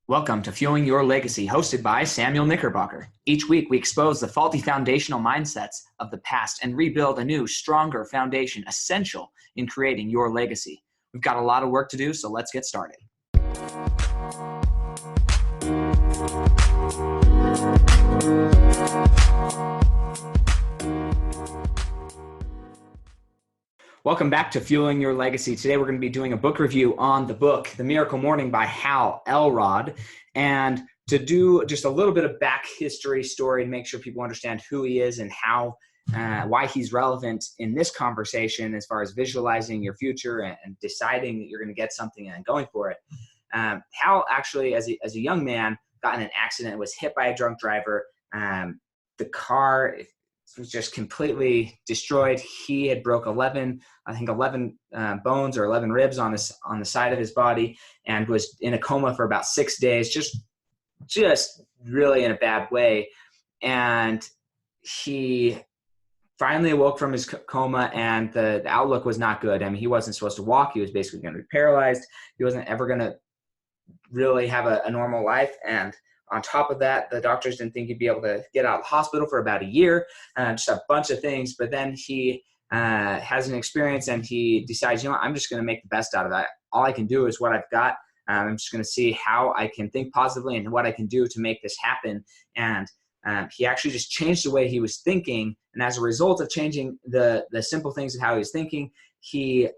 Welcome to Fueling Your Legacy, hosted by Samuel Knickerbocker. Each week, we expose the faulty foundational mindsets of the past and rebuild a new, stronger foundation essential in creating your legacy. We've got a lot of work to do, so let's get started. Welcome back to Fueling Your Legacy. Today we're going to be doing a book review on the book, The Miracle Morning by Hal Elrod. And to do just a little bit of back history story to make sure people understand who he is and why he's relevant in this conversation as far as visualizing your future and deciding that you're going to get something and going for it. Hal actually, as a young man, got in an accident and was hit by a drunk driver. The car was just completely destroyed. He had broke 11 bones or 11 ribs on the side of his body and was in a coma for about 6 days, just really in a bad way. And he finally awoke from his coma, and the outlook was not good. I mean, he wasn't supposed to walk. He was basically going to be paralyzed. He wasn't ever going to really have a normal life. And on top of that, the doctors didn't think he'd be able to get out of the hospital for about a year, just a bunch of things. But then he has an experience and he decides, I'm just going to make the best out of that. All I can do is what I've got. I'm just going to see how I can think positively and what I can do to make this happen. And he actually just changed the way he was thinking. And as a result of changing the simple things of how he was thinking, he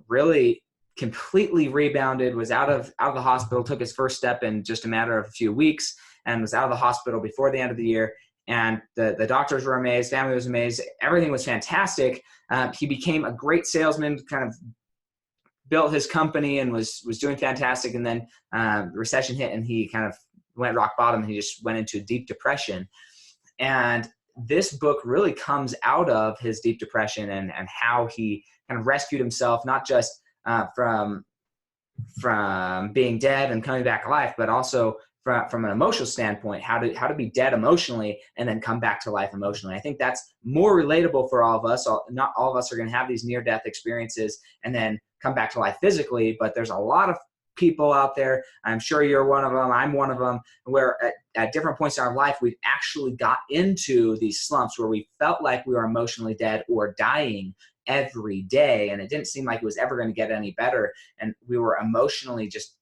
really completely rebounded, was out of the hospital, took his first step in just a matter of a few weeks, and was out of the hospital before the end of the year. And the doctors were amazed, family was amazed, everything was fantastic. He became a great salesman, kind of built his company and was doing fantastic. And then the recession hit and he kind of went rock bottom and he just went into a deep depression. And this book really comes out of his deep depression and how he kind of rescued himself, not just from being dead and coming back alive, but also from an emotional standpoint, how to be dead emotionally and then come back to life emotionally. I think that's more relatable for all of us. Not all of us are going to have these near-death experiences and then come back to life physically, but there's a lot of people out there. I'm sure you're one of them. I'm one of them, where at different points in our life, we've actually got into these slumps where we felt like we were emotionally dead or dying every day, and it didn't seem like it was ever going to get any better, and we were emotionally just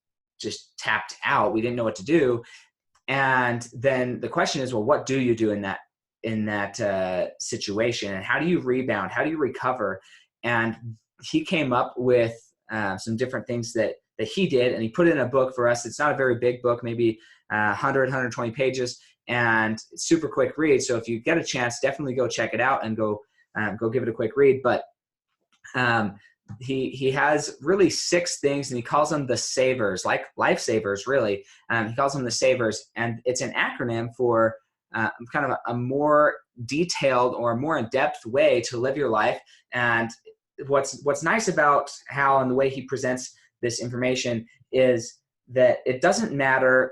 tapped out. We didn't know what to do. And then the question is, well, what do you do in that situation, and how do you rebound, how do you recover? And he came up with some different things that he did, and he put it in a book for us. It's not a very big book, maybe 120 pages, and it's super quick read. So if you get a chance, definitely go check it out and go give it a quick read. But he has really 6 things, and he calls them the savers, like lifesavers, really. He calls them the savers, and it's an acronym for kind of a more detailed or more in-depth way to live your life. And what's nice about Hal and the way he presents this information is that it doesn't matter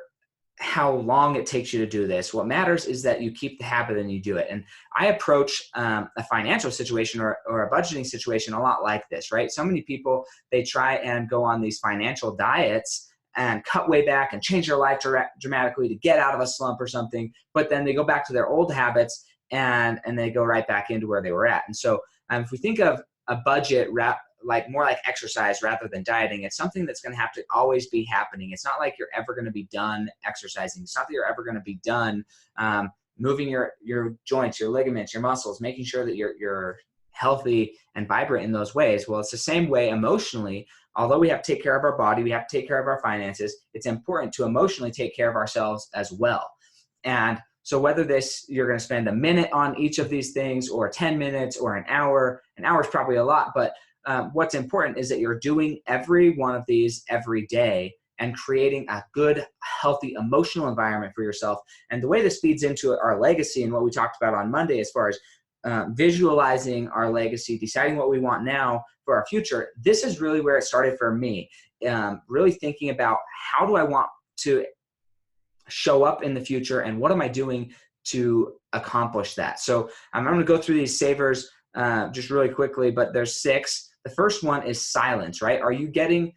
how long it takes you to do this. What matters is that you keep the habit and you do it. And I approach a financial situation or a budgeting situation a lot like this, right? So many people, they try and go on these financial diets and cut way back and change their life dramatically to get out of a slump or something, but then they go back to their old habits and they go right back into where they were at. And so if we think of a budget more like exercise rather than dieting, it's something that's going to have to always be happening. It's not like you're ever going to be done exercising. It's not that you're ever going to be done moving your joints, your ligaments, your muscles, making sure that you're healthy and vibrant in those ways. Well, it's the same way emotionally. Although we have to take care of our body, we have to take care of our finances, it's important to emotionally take care of ourselves as well. And so whether you're going to spend a minute on each of these things or 10 minutes or an hour is probably a lot, but what's important is that you're doing every one of these every day and creating a good, healthy, emotional environment for yourself. And the way this feeds into our legacy and what we talked about on Monday as far as visualizing our legacy, deciding what we want now for our future, this is really where it started for me. Really thinking about, how do I want to show up in the future and what am I doing to accomplish that? So I'm going to go through these savers just really quickly, but there's 6. The first one is silence, right? Are you getting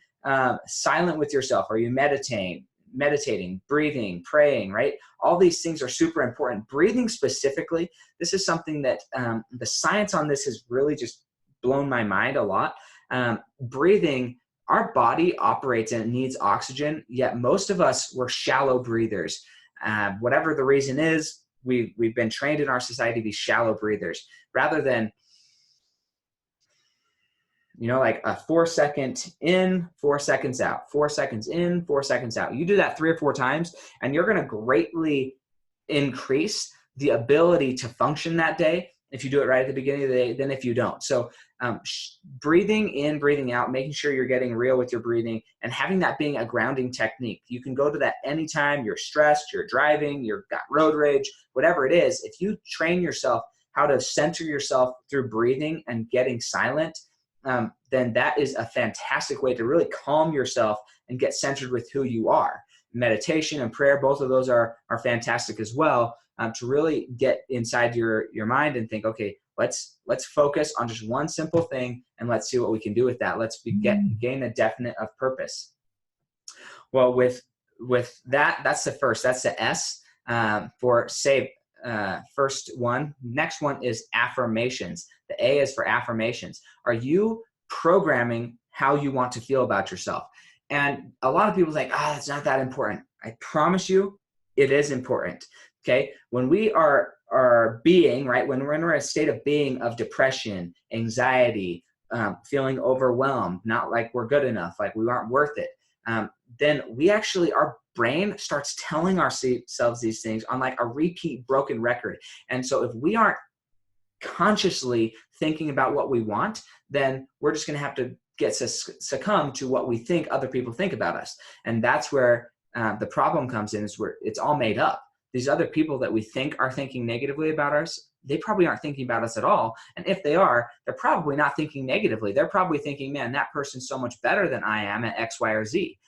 silent with yourself? Are you meditating? meditating, breathing, praying, right? All these things are super important. Breathing specifically, this is something that the science on this has really just blown my mind a lot. Breathing, our body operates and it needs oxygen, yet most of us, we're shallow breathers. Whatever the reason is, we've been trained in our society to be shallow breathers rather than, like a 4 second in, 4 seconds out, 4 seconds in, 4 seconds out. You do that 3 or 4 times and you're going to greatly increase the ability to function that day if you do it right at the beginning of the day than if you don't. So breathing in, breathing out, making sure you're getting real with your breathing and having that being a grounding technique. You can go to that anytime you're stressed, you're driving, you've got road rage, whatever it is. If you train yourself how to center yourself through breathing and getting silent, then that is a fantastic way to really calm yourself and get centered with who you are. Meditation and prayer, both of those are fantastic as well, to really get inside your mind and think, okay, let's focus on just one simple thing and let's see what we can do with that. Let's gain a definite of purpose. Well, with that, that's the first. That's the S for save. First one. Next one is affirmations. The A is for affirmations. Are you programming how you want to feel about yourself? And a lot of people think, it's not that important. I promise you, it is important. Okay. When we are being, right, when we're in a state of being of depression, anxiety, feeling overwhelmed, not like we're good enough, like we aren't worth it, then we actually, our brain starts telling ourselves these things on like a repeat broken record. And so if we aren't consciously thinking about what we want, then we're just going to have to succumb to what we think other people think about us. And that's where the problem comes in, is where it's all made up. These other people that we think are thinking negatively about us, they probably aren't thinking about us at all. And if they are, they're probably not thinking negatively. They're probably thinking, man, that person's so much better than I am at X, Y, or Z.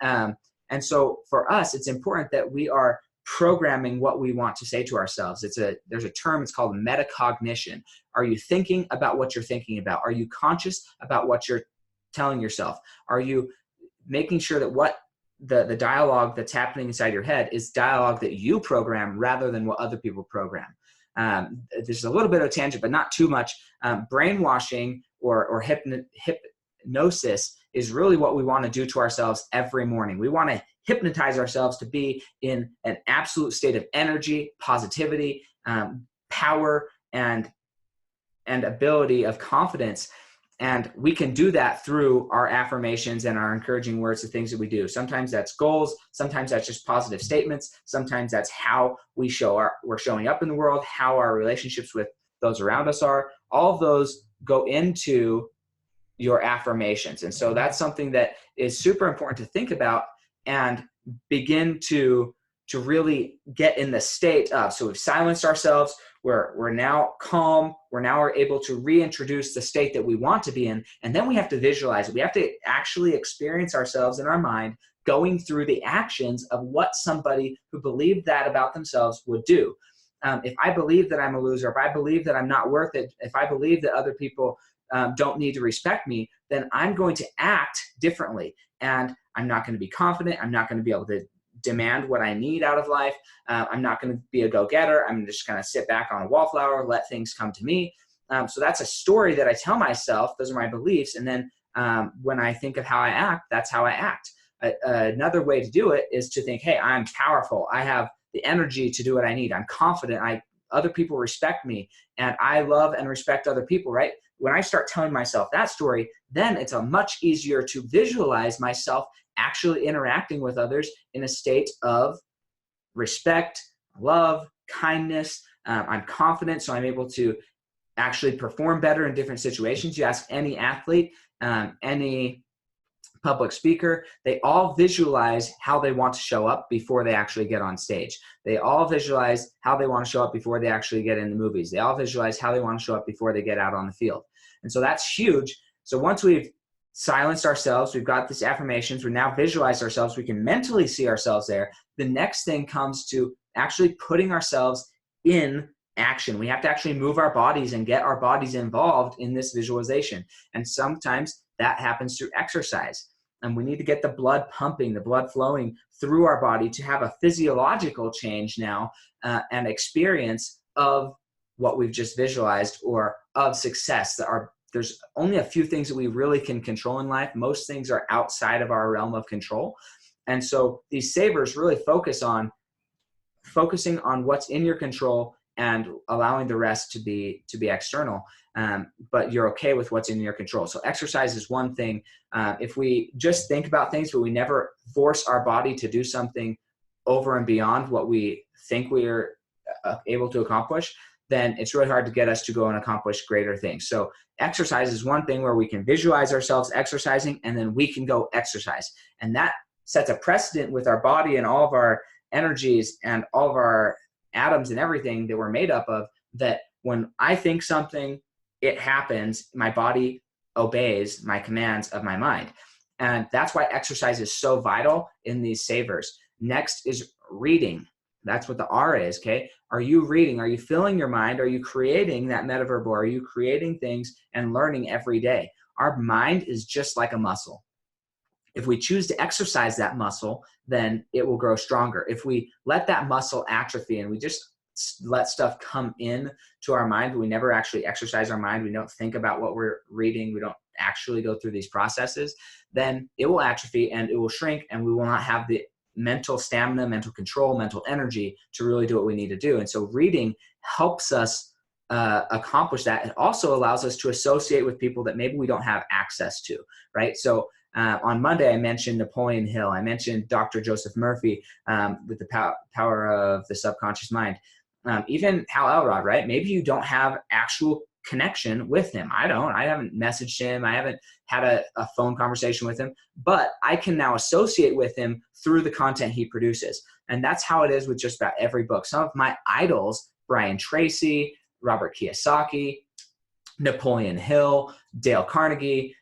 And so for us, it's important that we are programming what we want to say to ourselves. There's a term, it's called metacognition. Are you thinking about what you're thinking about? Are you conscious about what you're telling yourself? Are you making sure that what the dialogue that's happening inside your head is dialogue that you program rather than what other people program? There's a little bit of a tangent, but not too much. Brainwashing or hypnosis is really what we want to do to ourselves every morning. We want to hypnotize ourselves to be in an absolute state of energy, positivity, power, and ability of confidence. And we can do that through our affirmations and our encouraging words, the things that we do. Sometimes that's goals. Sometimes that's just positive statements. Sometimes that's how we're showing up in the world, how our relationships with those around us are. All of those go into your affirmations. And so that's something that is super important to think about and begin to really get in the state of. So we've silenced ourselves. We're now calm. We're able to reintroduce the state that we want to be in. And then we have to visualize it. We have to actually experience ourselves in our mind going through the actions of what somebody who believed that about themselves would do. If I believe that I'm a loser, if I believe that I'm not worth it, if I believe that other people don't need to respect me, then I'm going to act differently. And I'm not going to be confident. I'm not going to be able to demand what I need out of life. I'm not going to be a go-getter. I'm just going to sit back on a wallflower, let things come to me. So that's a story that I tell myself. Those are my beliefs. And then when I think of how I act, that's how I act. Another way to do it is to think, hey, I'm powerful. I have the energy to do what I need. I'm confident. Other people respect me, and I love and respect other people, right? When I start telling myself that story, then it's a much easier to visualize myself actually interacting with others in a state of respect, love, kindness. I'm confident, so I'm able to actually perform better in different situations. You ask any athlete, any public speaker, they all visualize how they want to show up before they actually get on stage. They all visualize how they want to show up before they actually get in the movies. They all visualize how they want to show up before they get out on the field. And so that's huge. So once we've silenced ourselves, we've got these affirmations, we now visualize ourselves, we can mentally see ourselves there. The next thing comes to actually putting ourselves in action. We have to actually move our bodies and get our bodies involved in this visualization. And sometimes that happens through exercise. and we need to get the blood pumping, the blood flowing through our body to have a physiological change now and experience of what we've just visualized, or of success. There's only a few things that we really can control in life. Most things are outside of our realm of control. And so these savers really focusing on what's in your control and allowing the rest to be external. But you're okay with what's in your control. So exercise is one thing. If we just think about things, but we never force our body to do something over and beyond what we think we're able to accomplish, then it's really hard to get us to go and accomplish greater things. So exercise is one thing where we can visualize ourselves exercising, and then we can go exercise. And that sets a precedent with our body and all of our energies and all of our atoms and everything that we're made up of, that when I think something, it happens. My body obeys my commands of my mind. And that's why exercise is so vital in these savers. Next is reading. That's what the R is, okay? Are you reading? Are you filling your mind? Are you creating that metaverb? Or are you creating things and learning every day? Our mind is just like a muscle. If we choose to exercise that muscle, then it will grow stronger. If we let that muscle atrophy and we just let stuff come in to our mind, but we never actually exercise our mind, we don't think about what we're reading, we don't actually go through these processes, then it will atrophy and it will shrink, and we will not have the mental stamina, mental control, mental energy to really do what we need to do. And so reading helps us accomplish that. It also allows us to associate with people that maybe we don't have access to, right? So on Monday, I mentioned Napoleon Hill. I mentioned Dr. Joseph Murphy with the power of the subconscious mind. Even Hal Elrod, right? Maybe you don't have actual connection with him. I haven't messaged him. I haven't had a phone conversation with him, but I can now associate with him through the content he produces. And that's how it is with just about every book. Some of my idols, Brian Tracy, Robert Kiyosaki, Napoleon Hill, Dale Carnegie,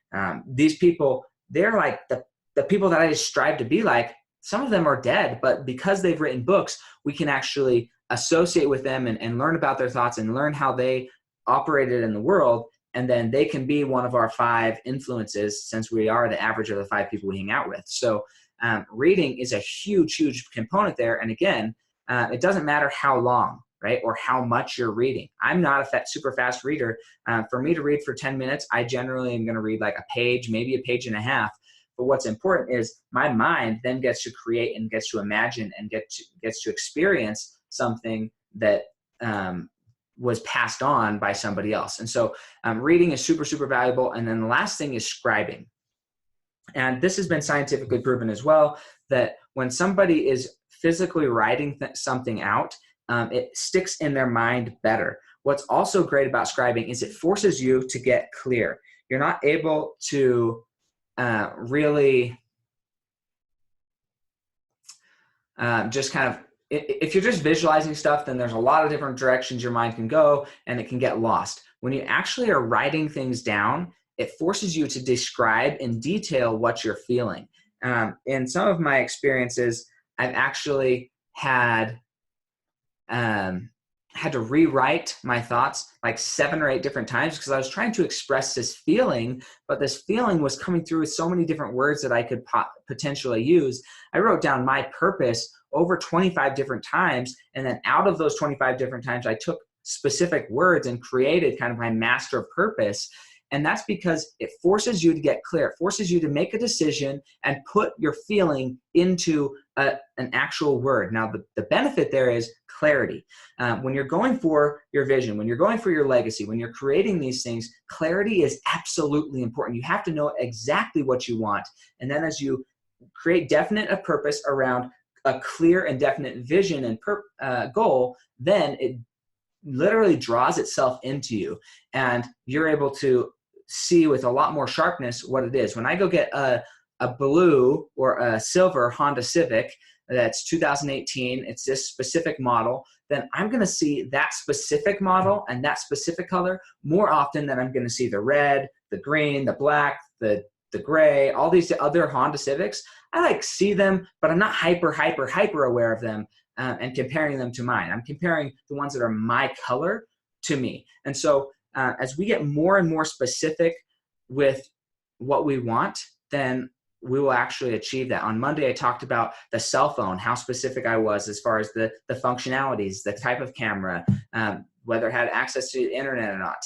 these people, they're like the people that I just strive to be like. Some of them are dead, but because they've written books, we can actually associate with them and learn about their thoughts and learn how they operated in the world. And then they can be one of our 5 influences, since we are the average of the 5 people we hang out with. So reading is a huge, huge component there. And again, it doesn't matter how long, right? Or how much you're reading. I'm not a super fast reader. For me to read for 10 minutes, I generally am going to read like a page, maybe a page and a half. But what's important is my mind then gets to create and gets to imagine and gets to experience something that was passed on by somebody else. And so reading is super, super valuable. And then the last thing is scribing. And this has been scientifically proven as well, that when somebody is physically writing something out, it sticks in their mind better. What's also great about scribing is it forces you to get clear. You're not able to really just kind of, if you're just visualizing stuff, then there's a lot of different directions your mind can go and it can get lost. When you actually are writing things down, it forces you to describe in detail what you're feeling. In some of my experiences, I've actually had to rewrite my thoughts like 7 or 8 different times because I was trying to express this feeling, but this feeling was coming through with so many different words that I could potentially use. I wrote down my purpose over 25 different times, and then out of those 25 different times, I took specific words and created kind of my master purpose. And that's because it forces you to get clear. It forces you to make a decision and put your feeling into an actual word. Now, the benefit there is clarity. When you're going for your vision, when you're going for your legacy, when you're creating these things, clarity is absolutely important. You have to know exactly what you want. And then as you create definite purpose around a clear and definite vision and goal, then it literally draws itself into you. And you're able to see with a lot more sharpness what it is. When I go get a blue or a silver Honda Civic that's 2018, it's this specific model, then I'm going to see that specific model and that specific color more often than I'm going to see the red, the green, the black, the gray, all these other Honda Civics. I like see them, but I'm not hyper aware of them and comparing them to mine. I'm comparing the ones that are my color to me. And so as we get more and more specific with what we want, then we will actually achieve that. On Monday, I talked about the cell phone, how specific I was as far as the functionalities, the type of camera, whether it had access to the internet or not,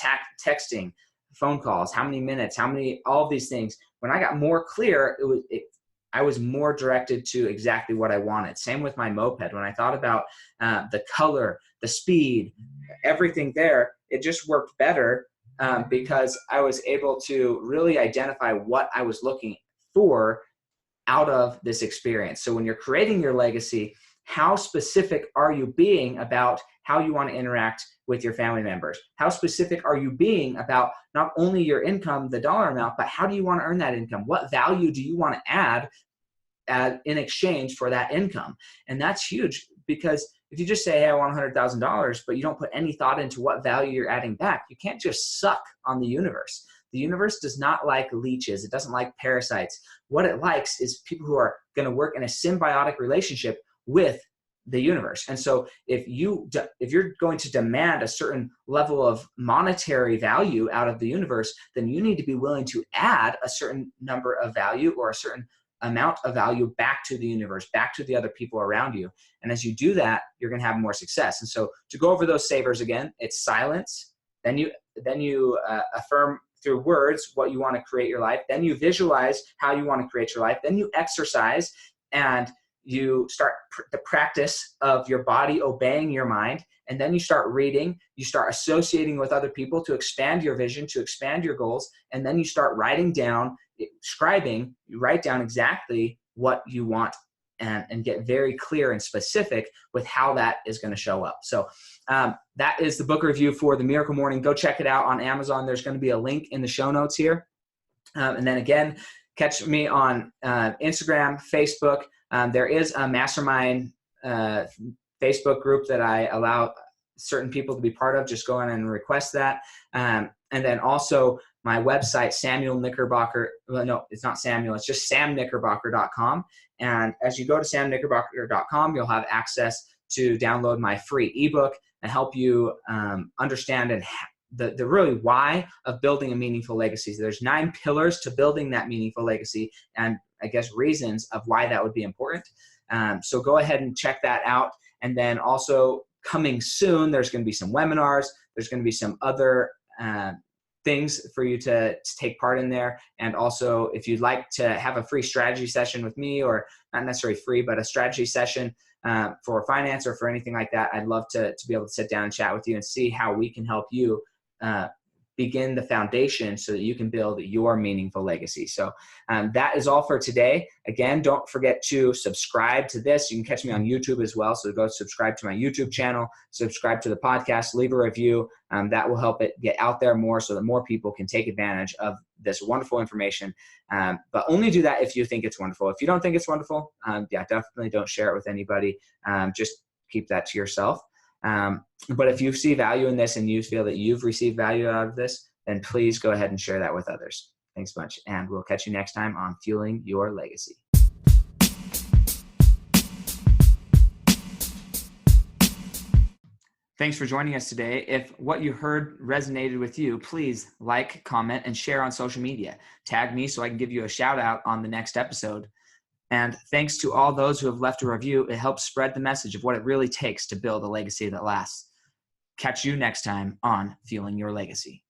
texting, phone calls, how many minutes, all of these things. When I got more clear, I was more directed to exactly what I wanted. Same with my moped. When I thought about the color, the speed, everything there, it just worked better because I was able to really identify what I was looking for out of this experience. So when you're creating your legacy, how specific are you being about how you want to interact with your family members? How specific are you being about not only your income, the dollar amount, but how do you want to earn that income? What value do you want to add in exchange for that income? And that's huge, because if you just say, hey, I want $100,000, but you don't put any thought into what value you're adding back, you can't just suck on the universe. The universe does not like leeches. It doesn't like parasites. What it likes is people who are going to work in a symbiotic relationship with the universe. And so if you're going to demand a certain level of monetary value out of the universe, then you need to be willing to add a certain number of value or a certain amount of value back to the universe, back to the other people around you. And as you do that, you're going to have more success. And so to go over those savers again, it's silence. Then you affirm through words what you want to create your life. Then you visualize how you want to create your life. Then you exercise, and you start the practice of your body obeying your mind. And then you start reading, you start associating with other people to expand your vision, to expand your goals. And then you start writing down, scribing, you write down exactly what you want and get very clear and specific with how that is going to show up. So that is the book review for The Miracle Morning. Go check it out on Amazon. There's going to be a link in the show notes here. And then again, catch me on Instagram, Facebook. There is a Mastermind Facebook group that I allow certain people to be part of. Just go in and request that. And then also my website, Samuel Knickerbocker. Well, no, it's not Samuel. It's just samknickerbocker.com. And as you go to samknickerbocker.com, you'll have access to download my free ebook and help you understand the really why of building a meaningful legacy. So there's 9 pillars to building that meaningful legacy, and I guess reasons of why that would be important. So go ahead and check that out. And then also coming soon, there's going to be some webinars. There's going to be some other things for you to take part in there. And also, if you'd like to have a free strategy session with me, or not necessarily free, but a strategy session for finance or for anything like that, I'd love to be able to sit down and chat with you and see how we can help you begin the foundation so that you can build your meaningful legacy. So that is all for today. Again, don't forget to subscribe to this. You can catch me on YouTube as well. So go subscribe to my YouTube channel, subscribe to the podcast, leave a review. That will help it get out there more so that more people can take advantage of this wonderful information. But only do that if you think it's wonderful. If you don't think it's wonderful, definitely don't share it with anybody. Just keep that to yourself. But if you see value in this and you feel that you've received value out of this, then please go ahead and share that with others. Thanks much. And we'll catch you next time on Fueling Your Legacy. Thanks for joining us today. If what you heard resonated with you, please like, comment, and share on social media. Tag me so I can give you a shout out on the next episode. And thanks to all those who have left a review. It helps spread the message of what it really takes to build a legacy that lasts. Catch you next time on Fueling Your Legacy.